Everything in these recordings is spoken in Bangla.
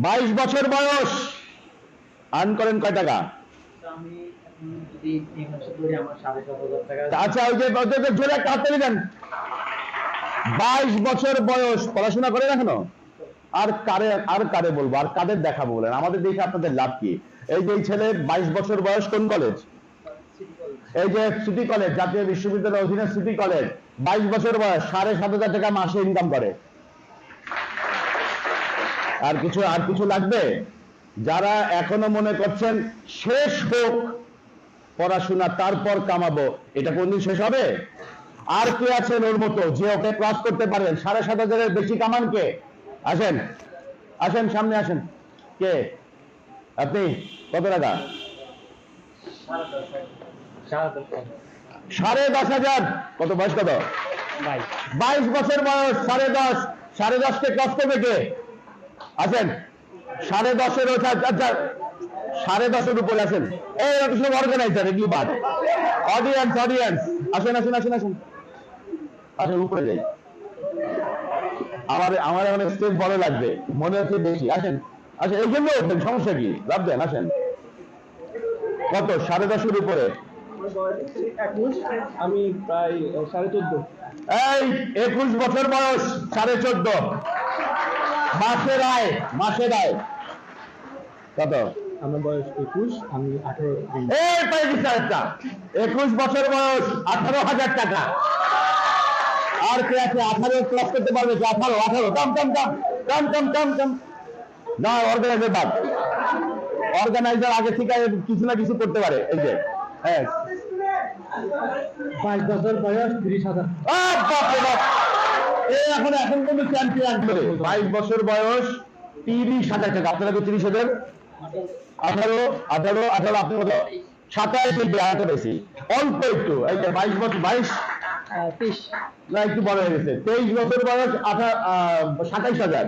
22 বছর বয়স, আর্ন করেন কয় টাকা? আচ্ছা, ওই যে জোরে একটা হাত দেন। 22 বছর বয়স, পড়াশোনা করেন এখনো? আর কারে বলবো, আর কাদের দেখাবো বলেন? আমাদের দেখে আপনাদের লাভ কি? এই যে ছেলে 22 বছর বয়স, কোন কলেজ? এই যে সিটি কলেজ, জাতীয় বিশ্ববিদ্যালয়ের অধীনে সিটি কলেজ, 22 বছর বয়স, 7,500 টাকা মাসে ইনকাম করে। আর কিছু লাগবে? যারা এখনো মনে করছেন শেষ হোক পড়াশোনা তারপর কামাবো, এটা কোনদিন শেষ হবে? আর কে আছেন ওর মতো যে ওকে ক্রস করতে পারবেন? 7,500 বেশি কামান কে? আসেন আসেন, সামনে আসেন। কে আপনি? কত টাকা? 10,500। কত বয়স? কত? 22 বছর বয়স, 10.5 কে ক্রস করবে কে? আসেন, 10.5 আচ্ছা, 10.5 উপরে আসেন। এই সব অর্গানাইজার, এগুলি বাদ। অডিয়েন্স আসেন আসেন আসেন আসেন আসেন, উপরে যাই। আমার এখন স্টেজ বড় লাগবে, মনে হচ্ছে বেশি। আসেন আসেন, এই জন্য সমস্যা কি? লাভ দেন, আসেন। কত? 10.5 উপরে? আমি প্রায় 14.5। এই 21 বছর বয়স, 14.5 মাসের আয় কত? আমার বয়স 21, আমি 18। এই পাই দিচ্ছে একটা। 21 বছর বয়স, 18,000 টাকা। আর কে আছে 18 ক্লাস করতে পারবে? 18 কাম না, অর্গানাইজার বাদ। অর্গানাইজার আগে থেকে কিছু না কিছু করতে পারে। এই যে হ্যাঁ, 22 বছর বয়স, 30,000। এখন কিন্তু চ্যাম্পিয়ন করে। 22 বছর বয়স, 30,000 টাকা। আপনারা তো 30,000, 18 আপনি কত? 27 বেশি, অল্প একটু। এই যে 22 বছর, 22 না, একটু বড় হয়ে গেছে। 23 বছর বয়স, 27,000।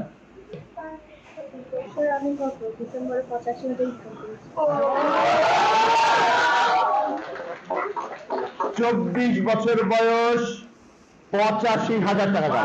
আমি গত ডিসেম্বরে 85,000 ইনকাম করেছি। 24 বছর বয়স, 85,000 টাকা।